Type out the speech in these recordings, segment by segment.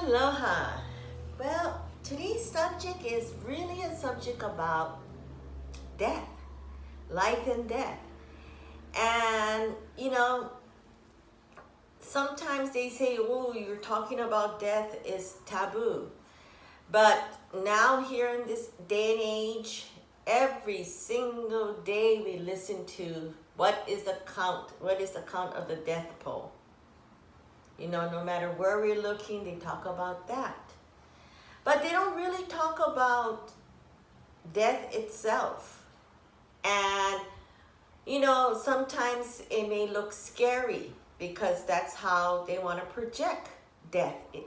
Aloha. Well, today's subject is really a subject about death, life and death. And, sometimes they say, oh, you're talking about death is taboo. But now here in this day and age, every single day we listen to what is the count of the death toll. No matter where we're looking, they talk about that. But they don't really talk about death itself. And, sometimes it may look scary because that's how they want to project death. It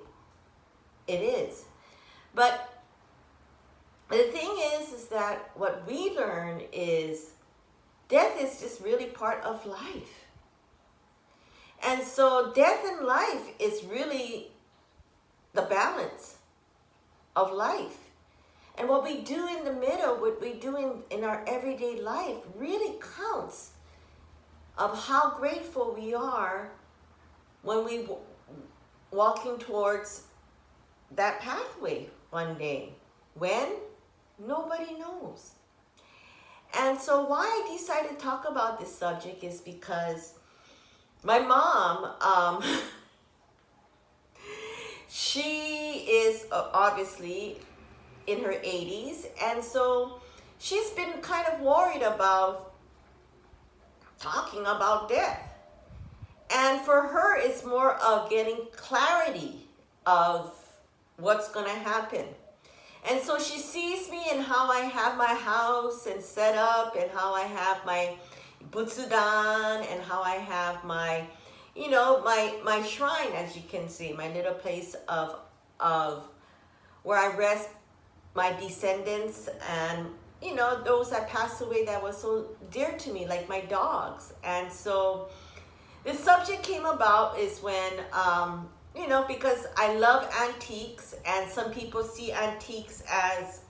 is. But the thing is that what we learn is death is just really part of life. And so death and life is really the balance of life. And what we do in the middle, what we do in our everyday life really counts of how grateful we are when we walking towards that pathway one day. When? Nobody knows. And so why I decided to talk about this subject is because my mom, she is obviously in her 80s, and so she's been kind of worried about talking about death. And for her, it's more of getting clarity of what's going to happen. And so she sees me and how I have my house and set up, and how I have my butsudan, and how I have my, my shrine, as you can see, my little place of where I rest my descendants and, those that passed away that was so dear to me, like my dogs. And so this subject came about is when, because I love antiques, and some people see antiques as,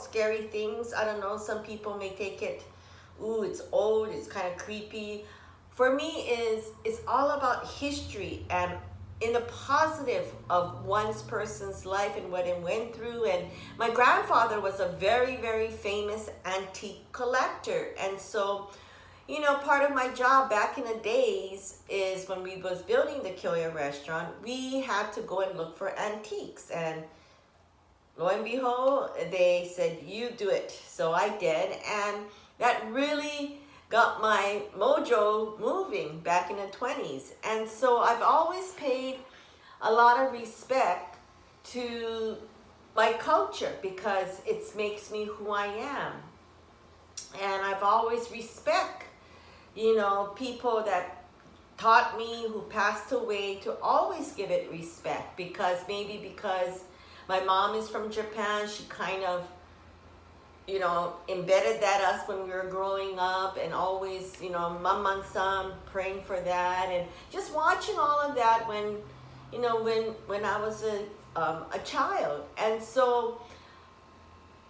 scary things. I don't know, some people may take it, it's old, it's kind of creepy. For me, it's all about history and in the positive of one's person's life and what it went through. And my grandfather was a very, very famous antique collector. And so, part of my job back in the days is when we was building the Cocojor restaurant, we had to go and look for antiques. And lo and behold, they said, you do it. So I did. And that really got my mojo moving back in the 20s. And so I've always paid a lot of respect to my culture because it makes me who I am. And I've always respect, people that taught me, who passed away, to always give it respect, because my mom is from Japan, she kind of embedded that us when we were growing up, and always, Maman-san, praying for that, and just watching all of that when I was a child. And so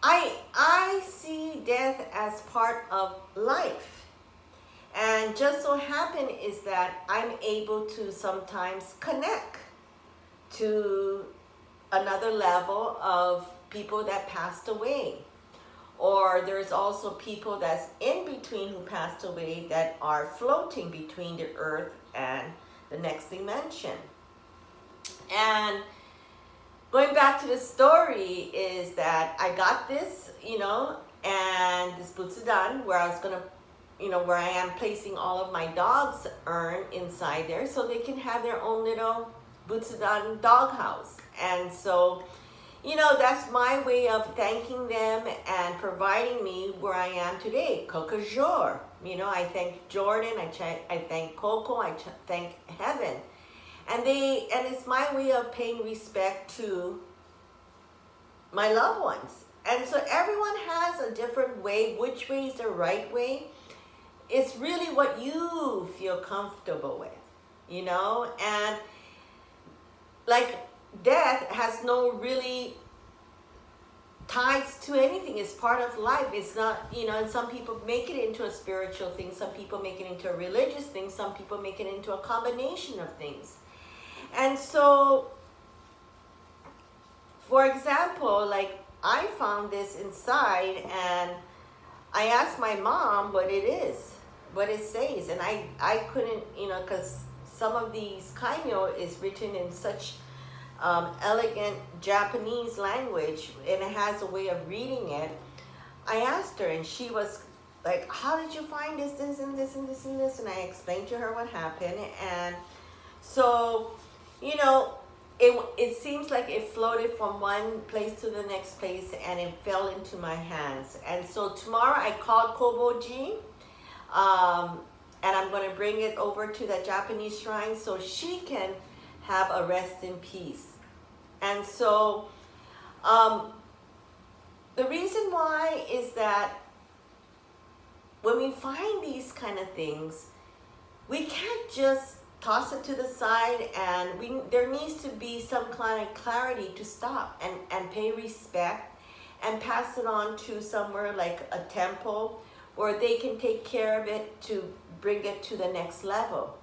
I see death as part of life. And just so happen is that I'm able to sometimes connect to another level of people that passed away. Or there's also people that's in between who passed away that are floating between the earth and the next dimension. And going back to the story is that I got this, and this butsudan where I was going to, where I am placing all of my dogs' urn inside there so they can have their own little butsudan doghouse. And so that's my way of thanking them and providing me where I am today, Cocojor. I thank Jordan, I thank Coco, I thank Heaven. And it's my way of paying respect to my loved ones. And so everyone has a different way. Which way is the right way? It's really what you feel comfortable with, and like death has no really ties to anything. It's part of life. It's not, and some people make it into a spiritual thing. Some people make it into a religious thing. Some people make it into a combination of things. And so for example, like I found this inside, and I asked my mom what it is, what it says, and I couldn't, because some of these kaimyo is written in such elegant Japanese language, and it has a way of reading it. I asked her, and she was like, how did you find this and this and this and this? And I explained to her what happened. And so, it seems like it floated from one place to the next place, and it fell into my hands. And so tomorrow I called Koboji, and I'm going to bring it over to the Japanese shrine so she can have a rest in peace. And so the reason why is that when we find these kind of things, we can't just toss it to the side, and there needs to be some kind of clarity to stop and pay respect and pass it on to somewhere like a temple where they can take care of it to bring it to the next level,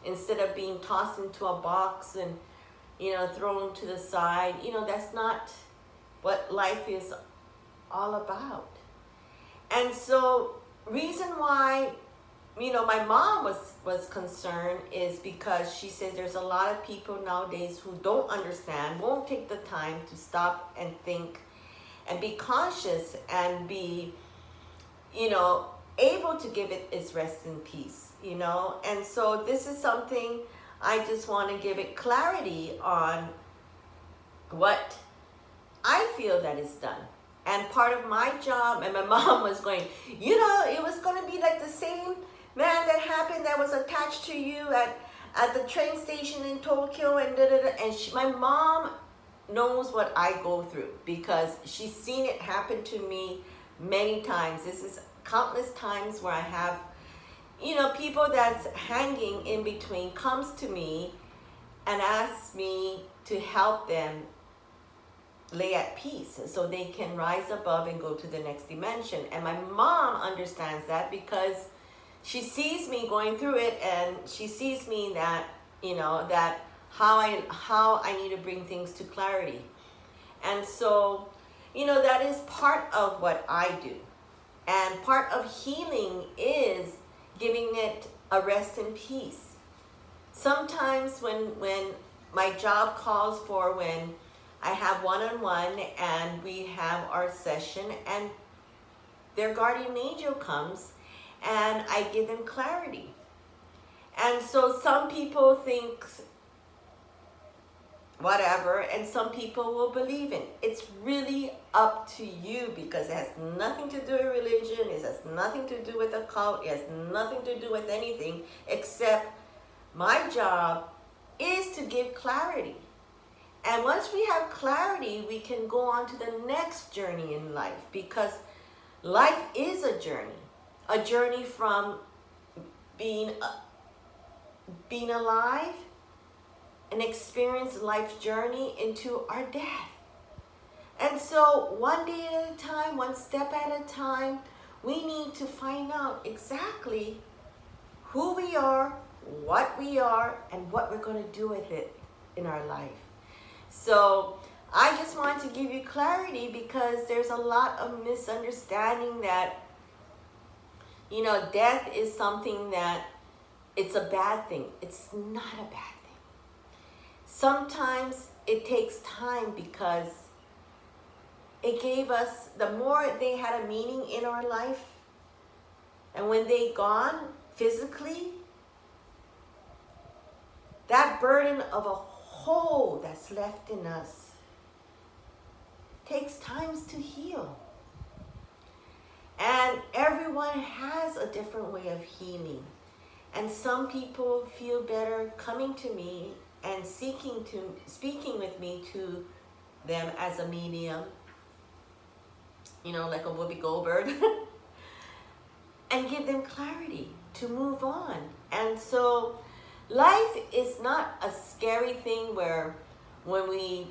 instead of being tossed into a box and thrown to the side. That's not what life is all about. And so reason why my mom was concerned is because she says there's a lot of people nowadays who don't understand, won't take the time to stop and think and be conscious and be able to give it its rest in peace. And so this is something I just want to give it clarity on what I feel that is done. And part of my job, and my mom was going, it was going to be like the same man that happened that was attached to you at the train station in Tokyo, and and my mom knows what I go through because she's seen it happen to me many times. This is countless times where I have people that's hanging in between comes to me and asks me to help them lay at peace so they can rise above and go to the next dimension. And my mom understands that because she sees me going through it, and she sees me that that how I need to bring things to clarity. And so that is part of what I do, and part of healing is giving it a rest in peace. Sometimes when my job calls for, when I have one-on-one and we have our session and their guardian angel comes and I give them clarity. And so some people think whatever, and some people will believe in. It's really up to you, because it has nothing to do with religion, it has nothing to do with a cult, it has nothing to do with anything, except my job is to give clarity. And once we have clarity, we can go on to the next journey in life, because life is a journey from being alive and experience life's journey into our death. And so one day at a time, one step at a time, we need to find out exactly who we are, what we are, and what we're going to do with it in our life. So I just wanted to give you clarity, because there's a lot of misunderstanding that, death is something that it's a bad thing. It's not a bad thing. Sometimes it takes time, because it gave us, the more they had a meaning in our life, and when they gone physically, that burden of a hole that's left in us takes times to heal. And everyone has a different way of healing. And some people feel better coming to me and speaking with me to them as a medium, like a Whoopi Goldberg, and give them clarity to move on. And so life is not a scary thing where when we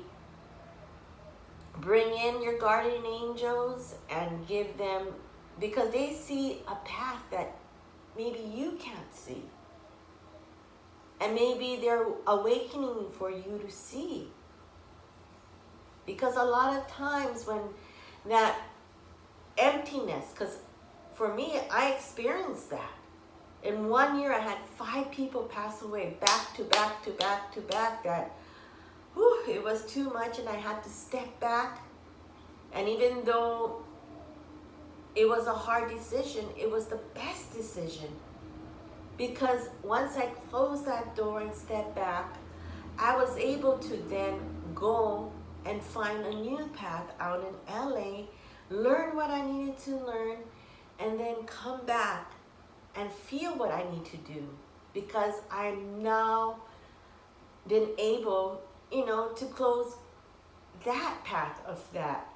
bring in your guardian angels and give them, because they see a path that maybe you can't see. And maybe they're awakening for you to see. Because Because a lot of times when that emptiness, because for me, I experienced that. In 1 year, I had 5 people pass away back to back to back to back. That, whew, it was too much, and I had to step back. And even though it was a hard decision, it was the best decision. Because once I closed that door and stepped back, I was able to then go and find a new path out in LA, learn what I needed to learn, and then come back and feel what I need to do. Because I'm now been able, to close that path of that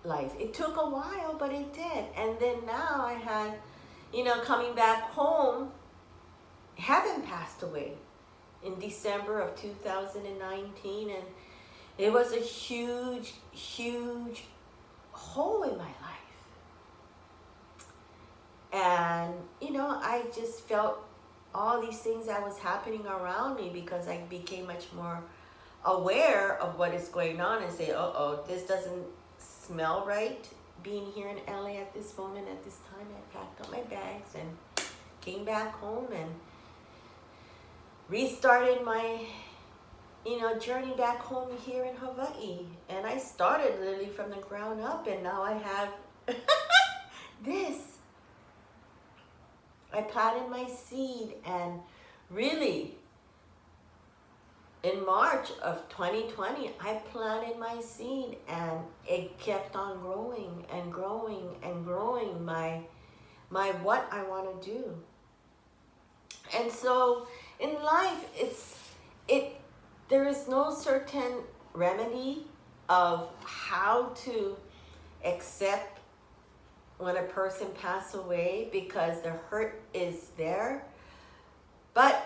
life. It took a while, but it did. And then now I had, coming back home, Heaven passed away in December of 2019, and it was a huge, huge hole in my life. And, I just felt all these things that was happening around me, because I became much more aware of what is going on and say, this doesn't smell right being here in LA at this moment, at this time. I packed up my bags and came back home and restarted my, journey back home here in Hawaii. And I started literally from the ground up, and now I have this. I planted my seed, and really, in March of 2020, I planted my seed, and it kept on growing and growing and growing, my what I want to do. And so in life, there is no certain remedy of how to accept when a person passes away, because the hurt is there. But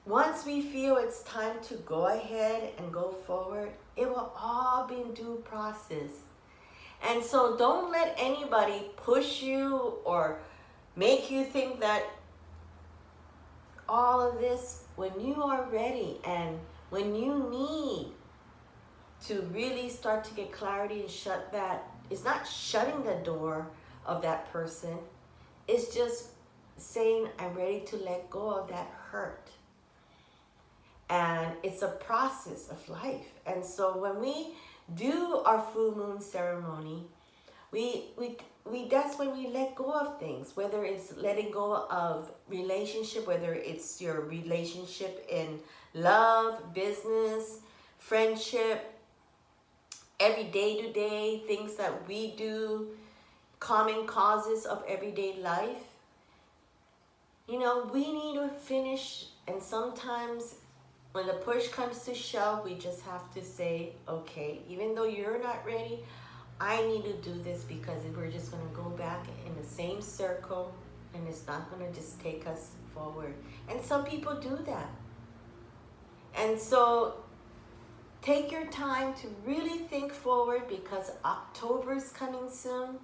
once we feel it's time to go ahead and go forward, it will all be in due process. And so don't let anybody push you or make you think that all of this, when you are ready and when you need to really start to get clarity and shut that, it's not shutting the door of that person, it's just saying, I'm ready to let go of that hurt. And it's a process of life. And so when we do our full moon ceremony, we that's when we let go of things, whether it's letting go of relationship, whether it's your relationship in love, business, friendship, every day-to-day things that we do, common causes of everyday life. We need to finish, and sometimes when the push comes to shove, we just have to say, okay, even though you're not ready, I need to do this, because we're just going to go back in the same circle, and it's not going to just take us forward. And some people do that. And so take your time to really think forward, because October is coming soon,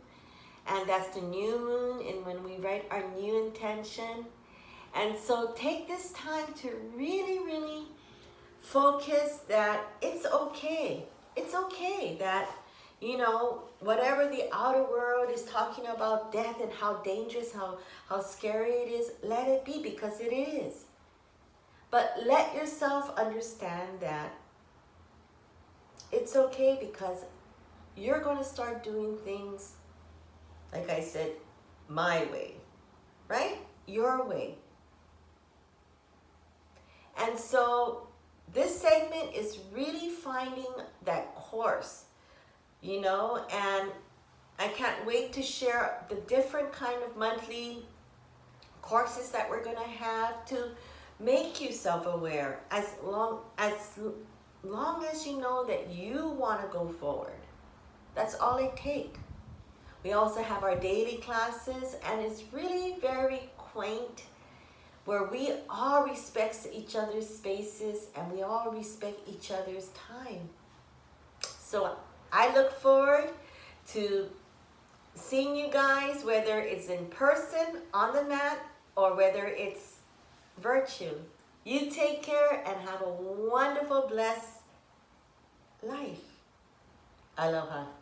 and that's the new moon, and when we write our new intention. And so take this time to really, really focus that it's okay. It's okay that, whatever the outer world is talking about death and how dangerous, how scary it is, let it be, because it is. But let yourself understand that it's okay, because you're going to start doing things, like I said, my way, right? Your way. And so this segment is really finding that course, and I can't wait to share the different kind of monthly courses that we're going to have to make you self-aware, as long as you know that you want to go forward. That's all it takes. We also have our daily classes, and it's really very quaint, where we all respect each other's spaces and we all respect each other's time. So I look forward to seeing you guys, whether it's in person, on the mat, or whether it's virtual. You take care and have a wonderful, blessed life. I love her.